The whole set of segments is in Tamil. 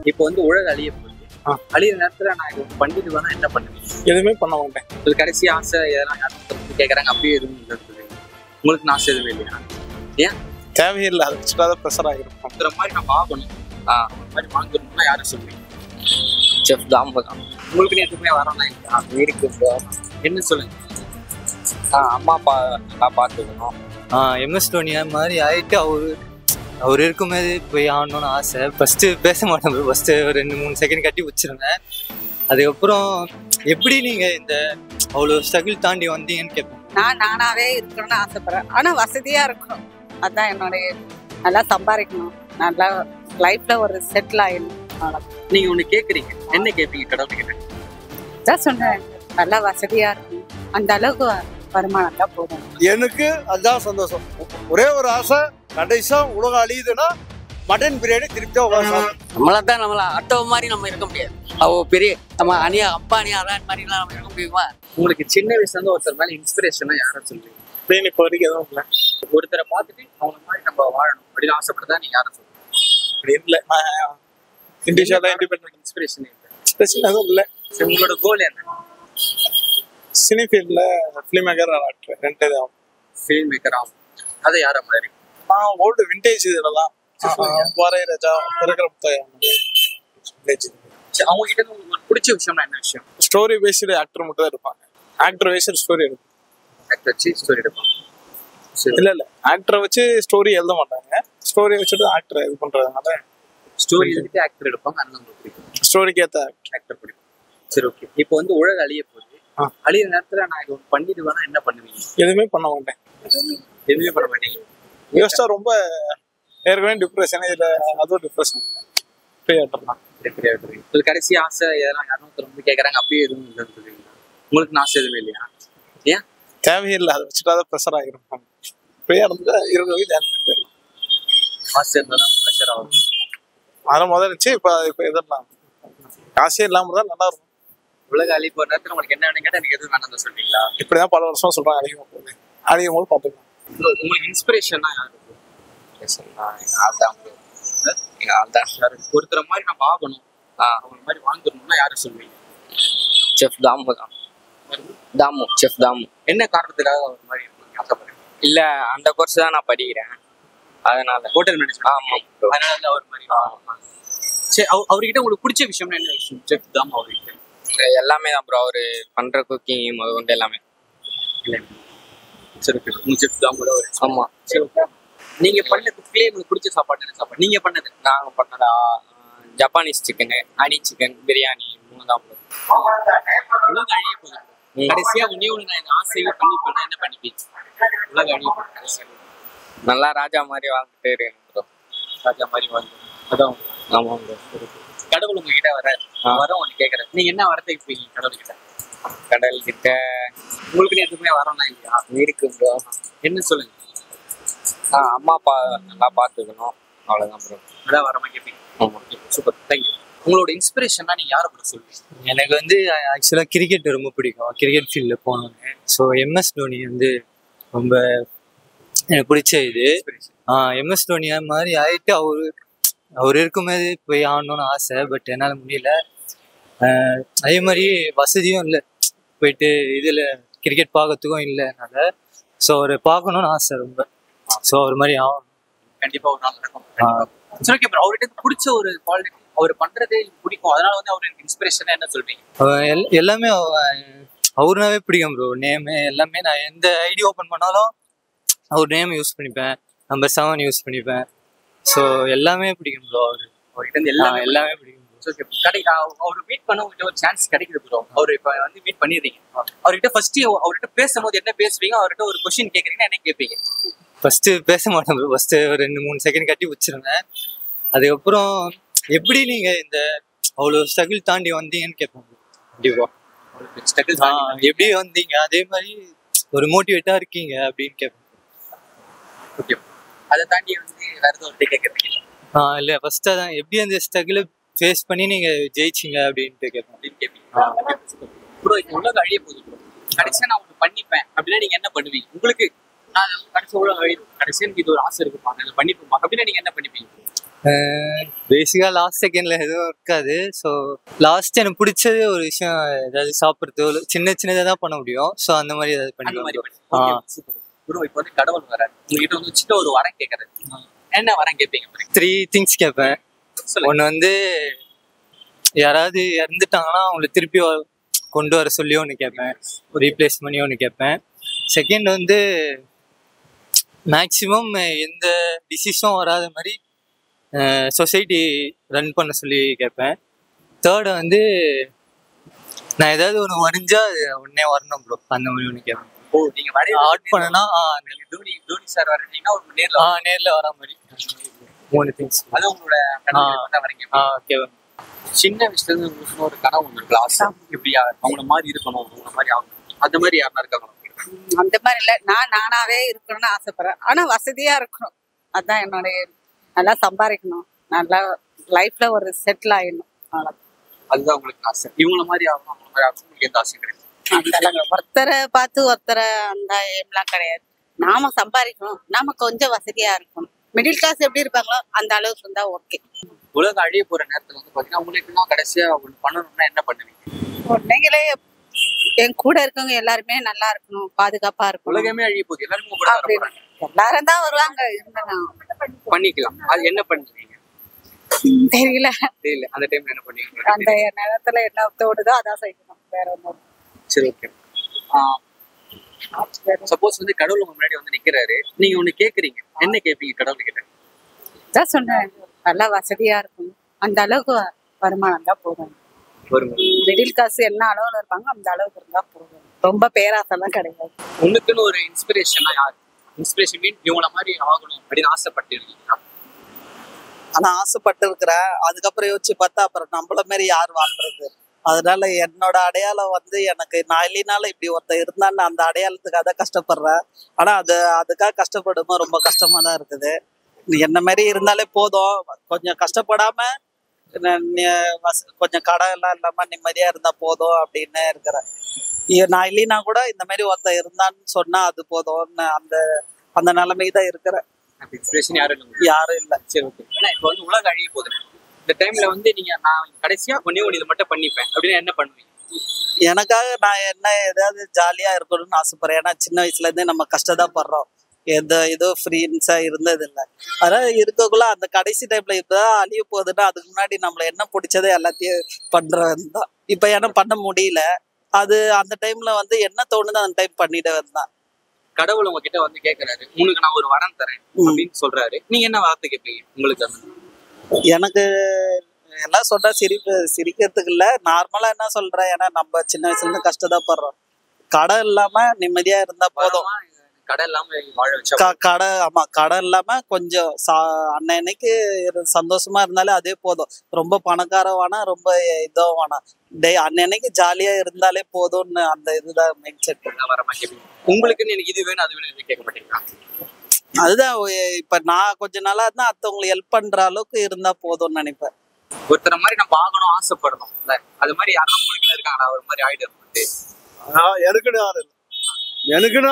இப்போ வந்து உலக அழிய போகுது. அழியிற நேரத்துல நான் இது பண்ணிட்டு வேணா என்ன பண்ணுவீங்க? எதுவுமே பண்ண மாட்டேன். ஒரு கடைசி ஆசை எதெல்லாம் யாரும் கேட்கறாங்க, அப்படியே எதுவும் உங்களுக்கு ஆசை எதுவுமே இல்லையா? ஏன் தேவையில்லை, அதை வச்சுட்டாத ப்ரெஷர் ஆகிரும். அந்த மாதிரி நம்ம ஆகணும், அந்த மாதிரி வாங்கணும்னா யாரும் சொல்லுவீங்க? செஃப் தாம்பு தான். உங்களுக்கு எதுவுமே வரணும் இல்லையா? இருக்கு ப்ரோ. என்ன சொல்லுங்க? அம்மா அப்பா நல்லா பார்த்துக்கணும். MS தோனி மாதிரி ஆகிட்டு அவர் இருக்கும்போது போய் ஆடணும்னு ஆசை. ஃபஸ்ட்டு பேச மாட்டேன் ப்ரோ. ஃபஸ்ட்டு ஒரு 2-3 செகண்ட் கட்டி வச்சிருந்தேன். அதுக்கப்புறம் எப்படி நீங்கள் இந்த அவ்வளோ ஸ்ட்ரகிள் தாண்டி வந்தீங்கன்னு கேட்பேன். நானாவே இருக்கணும்னு ஆசைப்படுறேன். ஆனால் வசதியாக இருக்கணும், அதுதான் என்னுடைய. நல்லா சம்பாதிக்கணும், நல்லா லைஃப்பில் ஒரு செட்டில் ஆகிடணும். நீங்கள் ஒன்று கேட்குறீங்க, என்ன கேட்பீங்க கடவுள்கிட்ட? தான் சொன்னேன், நல்லா வசதியாக இருக்கும், அந்த அளவுக்கு வருமானம் தான் போதும். எனக்கு அதுதான் சந்தோஷம். ஒரே ஒரு ஆசை, கடைசியா உலகம் அழியுதுன்னா மட்டன் பிரியாணி திருப்தியா நம்மளதான் நம்மள அட்டோ மாதிரி நம்ம இருக்க முடியாது. பெரிய நம்ம அம்பானி அதான் மாதிரிலாம் நம்ம இருக்க முடியுமா? உங்களுக்கு சின்ன வயசுல இருந்து ஒருத்தர் மேல இன்ஸ்பிரேஷனா யாரை சொல்றீங்க? இப்போ வரைக்கும் எதுவும் இல்லை. ஒருத்தரை பார்த்துட்டு அவங்க மாதிரி நம்ம வாழணும் அப்படின்னு ஆசைப்படுறதா நீங்க யாரை சொல்றீங்க? அப்படி இல்லை, இண்டிபெண்டன்ட் இன்ஸ்பிரேஷன் எதுவும் இல்லை. உங்களோட கோல் என்ன? சினி ஃபீல்ட்ல ஃபிலிம் மேக்கர் ஆக்டர் ரெண்டு தான். ஃபிலிம் மேக்கர் ஆகும். அதை யாரை மாதிரி? நான் ஓல்டு விண்டேஜ் இதில் தான் வாரே ராஜா இருக்கிற புத்தகம். அவங்க கிட்ட உங்களுக்கு பிடிச்ச விஷயம்னா என்ன விஷயம்? ஸ்டோரி பேஸ்டு ஆக்டர் மட்டும் தான் இருப்பாங்க. ஆக்டர் பேஸ்டு ஸ்டோரி எடுப்பாங்க. ஆக்டர் வச்சு ஸ்டோரி எடுப்பாங்க. இல்லை ஆக்டரை வச்சு ஸ்டோரி எழுத மாட்டாங்க. ஸ்டோரி வச்சுட்டு ஆக்டர் இது பண்றதுனால ஸ்டோரி எழுதிட்டு ஆக்டர் எடுப்பாங்க. அதனால உங்களுக்கு பிடிக்கும், ஸ்டோரிக்கு ஏற்ற ஆக்டர் பிடிக்கும். சரி, ஓகே. இப்போ வந்து உலக அழிய போகுது. அழியிற நேரத்துல நான் இது பண்ணிட்டு வேணா என்ன பண்ணுவீங்க? எதுவுமே பண்ண மாட்டேன். எதுவுமே பண்ண மாட்டீங்க. யோசிச்சா ரொம்ப ஏற்கனவே டிப்ரெஷன், இதுல அதுவும் டிப்ரெஷன். ஒரு கடைசி ஆசை எதெல்லாம் யாரும் ரொம்ப கேட்கறாங்க, அப்படியே எதுவும் இல்லைன்னு உங்களுக்கு ஆசை எதுவுமே இல்லையா? ஏன் தேவையில்லை, அதை வச்சுட்டாத ப்ரெஷர் ஆகிரும். ஃப்ரீயா இருந்தா இருக்கிறது போயிடலாம். ஆசை இருந்தாலும் ப்ரெஷர் ஆகும். அதெல்லாம் முதல்ல இருந்துச்சு. இப்போ எதெல்லாம் காசே இல்லாம தான் நல்லா இருக்கும். உலக அழிய போற நேரத்துல உங்களுக்கு என்ன வேணும் கேட்டா எனக்கு எதுவும் வேணாம் சொல்றீங்களா? இப்படிதான் பல வருஷமா சொல்றாங்க. அழியும் போது அழியும் போது பார்த்துக்கலாம். உங்களுக்கு இன்ஸ்பிரேஷன்னா யாரு? ஒருத்தர மாதிரி நம்ம ஆகணும், அவங்க மாதிரி வாங்கணும்னா யாரு சொல்லுவீங்க? செஃப் தாம்பு தான். தாமு, செஃப் தாமு. என்ன காரணத்துக்காக அவர் மாதிரி ஆசைப்படுறீங்க? இல்லை, அந்த கோர்ஸ் தான் நான் படிக்கிறேன், அதனால. Hotel management. ஆமாம், அதனால அவர் மாதிரி. சரி, அவர்கிட்ட உங்களுக்கு பிடிச்ச விஷயம்னா என்ன விஷயம்? செஃப் தாமு அவர்கிட்ட எல்லாமே தான் ப்ரோ. அவர் பண்ற குக்கிங் முதல் கொண்டு எல்லாமே. சரி, செஃப் தாமு கூட ஒரு. ஆமாம். சரி, நீங்க பண்ண குக்கிலே உங்களுக்கு பிடிச்ச சாப்பாடு என்ன சாப்பாடு? நீங்க பண்ணது? நாங்கள் பண்ணதா Japanese chicken, honey chicken, biryani 3 தான் ப்ரோ. உலக அழிய போகுது. கடைசியா ஒண்ணே ஒண்ணு நான் ஆசையை பண்ணிப்பேன்னா என்ன பண்ணிப்பீங்க? உலக அழிய போகுது கடைசியா நல்லா ராஜா மாதிரி வாழ்ந்துட்டே இருக்கேன் ப்ரோ. ராஜா மாதிரி வாழ்ந்து. அதான். ஆமாம் ப்ரோ. கடவுள் உங்ககிட்ட வர ஒன்று கேட்கறேன், நீங்க என்ன வரத்தை இருப்பீங்க கடவுள் கிட்ட? கடல் கிட்ட உங்களுக்கு எதுவுமே வரணும்னா இல்லையா? இருக்கு ப்ரோ. என்ன சொல்லுங்க? அம்மா அப்பா நல்லா பார்த்துக்கணும், அவ்வளோதான் ப்ரோ. அதான் வரமா கேட்பீங்க. ஆமாம். Super, thank you. உங்களோட இன்ஸ்பிரேஷன்னா நீங்க யாரை கூட சொல்லுவீங்க? எனக்கு வந்து ஆக்சுவலாக கிரிக்கெட் ரொம்ப பிடிக்கும். கிரிக்கெட் ஃபீல்டில் போனோன்னு ஸோ MS தோனி வந்து ரொம்ப எனக்கு பிடிச்ச இது. MS தோனி மாதிரி ஆகிட்டு அவர் இருக்கும்போது போய் ஆடணும்னு ஆசை. பட் என்னால் முடியல. அதே மாதிரி வசதியும் இல்லை, போயிட்டு இதில் கிரிக்கெட் பார்க்கறதுக்கும் இல்லை என்னால். ஸோ அவரை பார்க்கணுன்னு ஆசை ரொம்ப. ஸோ அவர் மாதிரி ஆகணும். கண்டிப்பாக ஒரு நாள் நடக்கும். சரி, ஓகே ப்ரோ. அவர்கிட்ட பிடிச்ச ஒரு குவாலிட்டி, அவர் பண்றதே பிடிக்கும், அதனால வந்து அவருக்கு இன்ஸ்பிரேஷனா என்ன சொல்றீங்க? எல்லாமே அவருனாவே பிடிக்கும் ப்ரோ. நேமு எல்லாமே, நான் எந்த ஐடி ஓப்பன் பண்ணாலும் அவர் நேம் யூஸ் பண்ணிப்பேன், நம்பர் 7 யூஸ் பண்ணிப்பேன். ஸோ எல்லாமே பிடிக்கும் ப்ரோ. அவர்கிட்ட எல்லாமே பிடிக்கும். அவர் மீட் பண்ண உங்களுக்கு ஒரு சான்ஸ் கிடைக்குது ப்ரோ. அவர் இப்போ வந்து மீட் பண்ணிடுறீங்க. அவர்கிட்ட ஃபர்ஸ்ட் அவர்கிட்ட பேசும்போது என்ன பேசுவீங்க? அவர்கிட்ட ஒரு கொஸ்டின் கேட்குறீங்கன்னா என்ன கேட்பீங்க? ஃபர்ஸ்ட் பேச மாட்டேன் ப்ரோ. ஃபர்ஸ்ட் ஒரு 2-3 செகண்ட் கட்டி வச்சிருந்தேன். அதுக்கப்புறம் எப்படி நீங்க இந்த அவ்வளோ ஸ்ட்ரகிள் தாண்டி வந்தீங்கன்னு கேட்பேன். கண்டிப்பா எப்படி வந்தீங்க, அதே மாதிரி ஒரு மோட்டிவேட்டா இருக்கீங்க அப்படின்னு கேட்பேன். ஓகே, அதை தாண்டி வந்து வேற ஏதாவது கேட்கறீங்க? இல்லை, ஃபர்ஸ்ட் அதான் எப்படி அந்த ஸ்ட்ரகிளை ஃபேஸ் பண்ணி நீங்க ஜெயிச்சிங்க அப்படின்ட்டு கேட்பேன். ப்ரோ, இப்போ உலக அழிய போகுது ப்ரோ. கடைசியா நான் ஒன்று பண்ணிப்பேன் அப்படின்னா நீங்க என்ன பண்ணுவீங்க? உங்களுக்கு நான் கடைசி கடைசி எனக்கு இது ஒரு ஆசை இருக்குப்பாங்க அதை பண்ணிப்போம் அப்படின்னா நீங்க என்ன பண்ணிப்பீங்க? பேசிக்காக லாஸ்ட் செகண்ட்ல எதுவும் இருக்காது. ஸோ லாஸ்ட் எனக்கு பிடிச்சது ஒரு விஷயம், ஏதாவது சாப்பிட்றது சின்ன சின்னதாக தான் பண்ண முடியும். ஸோ அந்த மாதிரி ஏதாவது அந்த மாதிரி பண்ணிக்கலாம். குரு இப்போ வந்து கடவுள் வராரு உங்ககிட்ட வந்து சின்ன ஒரு வரம் கேட்கறாரு, என்ன வரம் கேட்பீங்க? 3 things கேட்பேன். ஒன்று வந்து யாராவது இறந்துட்டாங்கன்னா அவங்களை திருப்பி கொண்டு வர சொல்லி ஒன்று கேட்பேன், ரீப்ளேஸ் பண்ணி ஒன்று கேட்பேன். செகண்ட் வந்து மேக்சிமம் எந்த டிசீஸும் வராத மாதிரி சொசைட்டி ரன் பண்ண சொல்லி கேட்பேன். தேர்டு வந்து நான் ஏதாவது ஒன்று வரைஞ்சா அது உடனே வரணும் ப்ரோ, அந்த மாதிரி ஒன்று கேட்பேன். ஓ நீங்க வரைய ஆர்ட் பண்ணனா தோனி சார் வரைஞ்சீங்கன்னா ஒரு நேர்ல வர மாதிரி 3 things. அது உங்களோட கனவு வரீங்க. ஓகே. சின்ன வயசுல இருந்து உங்களுக்கு ஒரு கனவு உங்களுக்கு ஆசை, இப்படியா அவங்கள மாதிரி இருக்கணும், அவங்கள மாதிரி ஆகணும், அந்த மாதிரி யாரா இருக்காங்க? அந்த மாதிரி இல்ல, நான் நானாவே இருக்கணும்னு ஆசைப்படுறேன். ஆனா வசதியா இருக்கணும், அதான் என்னுடைய. நல்லா சம்பாதிக்கணும், நல்லா லைஃப்ல ஒரு செட்டில் ஆயிடணும், அதுதான் உங்களுக்கு ஆசை. இவங்கள மாதிரி ஆகணும், அவங்கள மாதிரி ஆகணும், உங்களுக்கு எந்த ஆசை கிடையாது? ஒருத்தரை பார்த்து ஒருத்தரை அந்த எல்லாம் கிடையாது. நாம சம்பாதிக்கணும், நாம கொஞ்சம் வசதியா இருக்கணும். மிடில் கிளாஸ் எப்படி இருப்பாங்களோ அந்த அளவுக்கு இருந்தா ஓகே. உலகம் அழிய போற நேரத்துல வந்து பாத்தீங்கன்னா உங்களுக்கு கடைசியா ஒண்ணு பண்ணணும்னா என்ன பண்ணுவீங்க? நீங்களே என் கூட இருக்கவங்க எல்லாருமே நல்லா இருக்கணும், பாதுகாப்பா இருக்கணும். உலகமே அழிய போகுது, எல்லாருமே கூட எல்லாரும் தான் வருவாங்க, பண்ணிக்கலாம். அது என்ன பண்ணுவீங்க? தெரியல அந்த டைம்ல என்ன பண்ணுவீங்க? அந்த நேரத்துல என்ன தோடுதோ அதான் செய்யணும், வேற ஒன்றும். சரி ஓகே. சப்போஸ் வந்து கடவுள் உங்க முன்னாடி வந்து நிக்கிறாரு, நீங்க ஒண்ணு கேக்குறீங்க, என்ன கேட்பீங்க கடவுள் கிட்ட? தான் சொன்னேன், நல்லா வசதியா இருக்கும், அந்த அளவுக்கு வருமானம் தான் போதும். மிடில் கிளாஸ் என்ன அளவுல இருப்பாங்க அந்த அளவுக்கு இருந்தா போதும், ரொம்ப பேராசெல்லாம் கிடையாது. உங்களுக்குன்னு ஒரு இன்ஸ்பிரேஷனா யாரு? இன்ஸ்பிரேஷன் மீன் இவங்கள மாதிரி ஆகணும் அப்படின்னு ஆசைப்பட்டு இருக்கீங்களா? ஆனா ஆசைப்பட்டு இருக்கிறேன். அதுக்கப்புறம் யோசிச்சு பார்த்தா அப்புறம் நம்மள மாதிரி யார் வாழ்றது? அதனால என்னோட அடையாளம் வந்து எனக்கு நான் இல்லைனாலும் இப்படி ஒருத்தர் இருந்தான்னு அந்த அடையாளத்துக்காக தான் கஷ்டப்படுறேன். ஆனா அதுக்காக கஷ்டப்படும்போது ரொம்ப கஷ்டமா தான் இருக்குது. என்ன மாதிரி இருந்தாலே போதும், கொஞ்சம் கஷ்டப்படாம கொஞ்சம் கடன் எல்லாம் இல்லாம நிம்மதியா இருந்தா போதும் அப்படின்னு இருக்கிறேன். நான் இல்லைன்னா கூட இந்த மாதிரி ஒருத்தர் இருந்தான்னு சொன்னா அது போதும், அந்த நிலைமைக்கு தான் இருக்கிறேன். யாரும் இல்லை. சரி ஓகே. ஏன்னா இப்போ வந்து உலகம் அழிய போகுது, இந்த டைம்ல வந்து நீங்க நான் கடைசியா ஒண்ணு இதை மட்டும் பண்ணிப்பேன் அப்படின்னா என்ன பண்ணுவீங்க? எனக்காக நான் ஏதாவது ஜாலியா இருக்கணும்னு ஆசைப்படுறேன். ஏன்னா சின்ன வயசுல இருந்தே நம்ம கஷ்டதான் படுறோம், எந்த இதோ ஃப்ரீன்ஸா இருந்தது இல்லை. அதனால இருக்கக்குள்ள அந்த கடைசி டைம்ல இப்பதான் அழிய போகுதுன்னா அதுக்கு முன்னாடி நம்மள என்ன பிடிச்சதோ எல்லாத்தையும் பண்றது தான். இப்ப என்ன பண்ண முடியல, அது அந்த டைம்ல வந்து என்ன தோணுதோ அந்த டைம் பண்ணிட்டு வந்தான். கடவுள் உங்ககிட்ட வந்து கேட்கறாரு, உங்களுக்கு நான் ஒரு வரம் தரேன் அப்படின்னு சொல்றாரு, நீங்க என்ன வார்த்தை கேட்பீங்க? உங்களுக்கு எனக்கு எல்லாம் சொன்னா சிரிக்கிறதுக்கு இல்ல, நார்மலா என்ன சொல்றேன், ஏன்னா நம்ம சின்ன வயசுல இருந்து கஷ்டதான் படுறோம். கடன் இல்லாம நிம்மதியா இருந்தா போதும். கடன் இல்லாம வாழ வச்சா கடன் இல்லாம கொஞ்சம் அன்னைக்கு சந்தோஷமா இருந்தாலே அதே போதும். ரொம்ப பணக்காரம் வேணா, ரொம்ப இதோ வேணாம், அன்னைக்கு ஜாலியா இருந்தாலே போதும்னு அந்த இதுதான் மைண்ட் செட். உங்களுக்கு எனக்கு இது வேணும் அது வேணும் கேட்க மாட்டீங்களா? அதுதான் இப்ப நான் கொஞ்ச நாளா இருந்தா அடுத்தவங்களுக்கு ஹெல்ப் பண்ற அளவுக்கு இருந்தா போதும்னு நினைப்பேன். ஒருத்தர மாதிரி நம்ம ஆகணும் ஆசைப்படணும், அது மாதிரி யாரும் உங்களுக்கு இருக்காங்களா ஒரு மாதிரி ஆயிடும்? எனக்குன்னு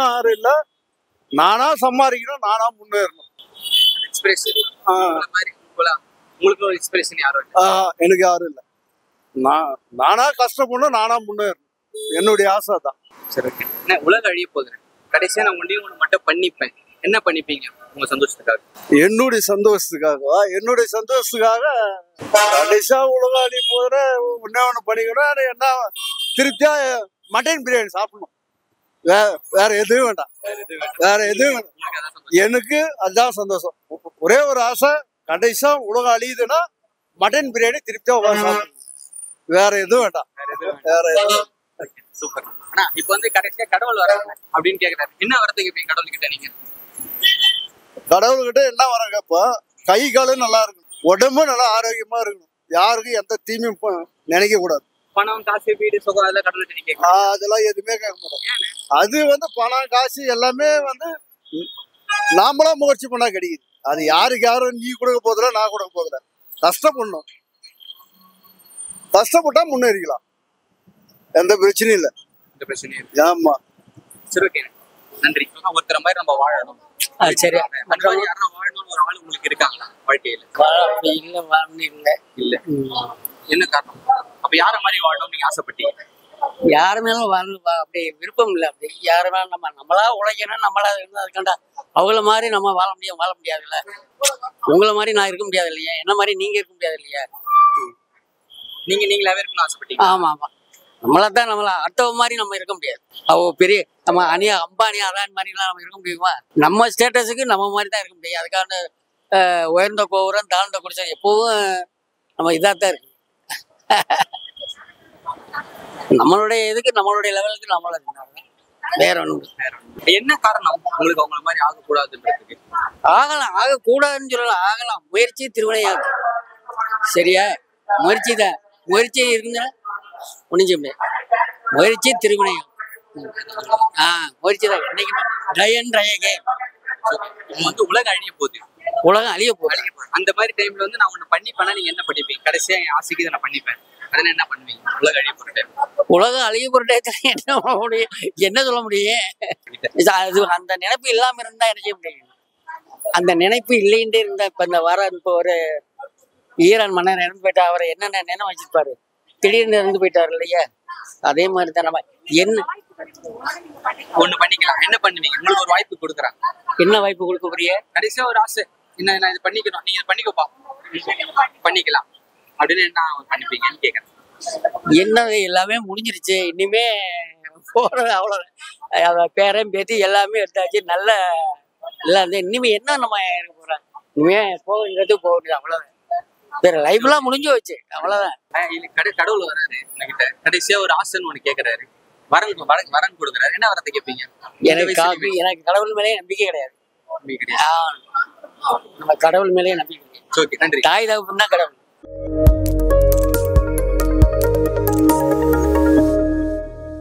யாரும் இல்ல, நானா சம்பாதிக்கணும், நானா முன்னேறணும். உங்களுக்கு ஒரு இன்ஸ்பிரேஷன் யாரும்? எனக்கு யாரும் இல்ல, நானா கஷ்டப்படணும், நானா முன்னேறணும், என்னுடைய ஆசை தான். சரி ஓகே. உலகம் அழிய போகுது, கடைசியா நான் ஒண்ணு மட்டும் பண்ணிப்பேன், என்ன பண்ணிப்பீங்க உங்க சந்தோஷத்துக்காக? என்னுடைய சந்தோஷத்துக்காக கடைசியா உலகம் அழிய போதுற ஒண்ணு பண்ணிக்கணும். என்ன திருப்தியா மட்டன் பிரியாணி சாப்பிடணும், வேற எதுவும் வேண்டாம், வேற எதுவும் வேண்டாம். எனக்கு அதுதான் சந்தோஷம். ஒரே ஒரு ஆசை, கடைசியா உலகம் அழியுதுன்னா மட்டன் பிரியாணி திருப்தியா சாப்பிடணும், வேற எதுவும் வேண்டாம், வேற எதுவும். சூப்பர். ஆனா இப்ப வந்து கடைசியா கடவுள் வராங்க அப்படின்னு கேக்குறாரு, என்ன வரது கேட்பீங்க கடவுள் கிட்ட? நீங்க கடவுள்கிட்ட என்ன வர கேப்பா, கை காலும் நல்லா இருக்கணும், உடம்பு நல்லா ஆரோக்கியமா இருக்கணும், யாருக்கும் எந்த தீமையும் நினைக்க கூடாது. பணம் காசு வீடு சுகம் அதெல்லாம் கடவுள் நீங்க அதெல்லாம் எதுவுமே கேட்க மாட்டோம். அது வந்து பணம் காசு எல்லாமே வந்து நாமளா முயற்சி பண்ணா கிடைக்குது. அது யாரும் நீ கொடுக்க போதில்ல, நான் கொடுக்க போதில்ல. கஷ்டப்படணும், கஷ்டப்பட்டா முன்னேறிக்கலாம், எந்த பிரச்சனையும் இல்லை. இந்த பிரச்சனையும் ஆமா. சரி ஓகே. நன்றி. ஒருத்தர மாதிரி நம்ம வாழணும். சரி. அந்த மாதிரி யாரா வாழணும்னு ஒரு ஆள் உங்களுக்கு இருக்காங்களா வாழ்க்கையில? அப்படி இல்லை, வாழணும் இல்லை. இல்ல. என்ன காரணம்? அப்ப யார மாதிரி வாழணும் நீங்க ஆசைப்பட்டீங்க? யாரு மேலும் வாழணும் அப்படி விருப்பம் இல்லை. அப்படி யாரு மேலும் நம்மளா உழைக்கணும், நம்மளா இருந்தா அதுக்காண்டா அவங்கள மாதிரி நம்ம வாழ முடியாதுல்ல. உங்களை மாதிரி நான் இருக்க முடியாது இல்லையா, என்ன மாதிரி நீங்க இருக்க முடியாது இல்லையா. நீங்களாவே இருக்கணும்னு ஆசைப்பட்டீங்க? ஆமா. நம்மளதான் அடுத்தவ மாதிரி நம்ம இருக்க முடியாது. பெரிய நம்ம அம்பானி அதான் மாதிரிலாம் நம்ம இருக்க முடியுமா? நம்ம ஸ்டேட்டஸுக்கு நம்ம மாதிரி தான் இருக்க முடியும். அதுக்கான உயர்ந்த கோபுரம் தாழ்ந்த குடிச்சா எப்பவும் நம்ம இதாகத்தான் இருக்கு. நம்மளுடைய இதுக்கு நம்மளுடைய லெவலுக்கு நம்மள வேற ஒண்ணு. என்ன காரணம் உங்களுக்கு அவங்கள மாதிரி ஆகக்கூடாதுன்றதுக்கு? ஆகக்கூடாதுன்னு சொல்லலாம், ஆகலாம். முயற்சி திருவினையாகும். சரியா? முயற்சி இருந்தா முடிஞ்ச முடியாது. முயற்சி திருவினையாகும். முயற்சி தான் என்னைக்குமே உலகம் அழிய போகுது. உலகம் அழிய போகுது. அந்த மாதிரி டைம்ல வந்து நான் ஒண்ணு பண்ணிப்பேன்னா நீங்க என்ன பண்ணிப்பீங்க? கடைசியா என் ஆசைக்கு நான் பண்ணிப்பேன், அதனால என்ன பண்ணுவீங்க? உலகம் அழிய போற டைம். உலகம் அழிய போற டைத்துல என்ன சொல்ல முடியும்? அது அந்த நினைப்பு இல்லாம இருந்தா என்ன செய்ய முடியும்? அந்த நினைப்பு இல்லைன்ட்டு இருந்தா இப்ப ஒரு ஈரான் மன்னர் இறந்து போயிட்டா அவரை என்னென்ன நினைவு வச்சிருப்பாரு, திடீர்னு இறந்து போயிட்டாரு இல்லையா? அதே மாதிரி தான் நம்ம என்ன ஒண்ணு பண்ணிக்கலாம். என்ன பண்ணுவீங்க? உங்களுக்கு ஒரு வாய்ப்பு கொடுக்குறாங்க, என்ன வாய்ப்பு கொடுக்க போறிய? கடைசியா ஒரு ஆசை, என்ன நான் இது பண்ணிக்கணும், நீங்க இது பண்ணிக்கப்பா, பண்ணிக்கலாம் அப்படின்னு என்ன பண்ணிப்பீங்கன்னு கேக்குறேன். என்னது எல்லாமே முடிஞ்சிருச்சு, இனிமே போறது அவ்வளவு. பேரன் பேத்தி எல்லாமே எடுத்தாச்சு, நல்ல எல்லாம் இனிமே என்ன நம்ம இருக்க போறோம்? இனிமே போகிறது அவ்வளவுதான். வேற லைஃப்லாம் முடிஞ்சு வச்சு அவ்வளவுதான். கடவுள் வராரு என்கிட்ட, கடைசியா ஒரு ஆசைன்னு ஒண்ணு கேக்குறாரு, வரன் கொடுக்குறாரு, என்ன வரத்தை கேட்பீங்க? எனக்கு கடவுள் மேலேயே நம்பிக்கை கிடையாது. நம்ம கடவுள் மேலேயே நம்பிக்கை. நன்றி. தாய் தகப்பன் தான் கடவுள்.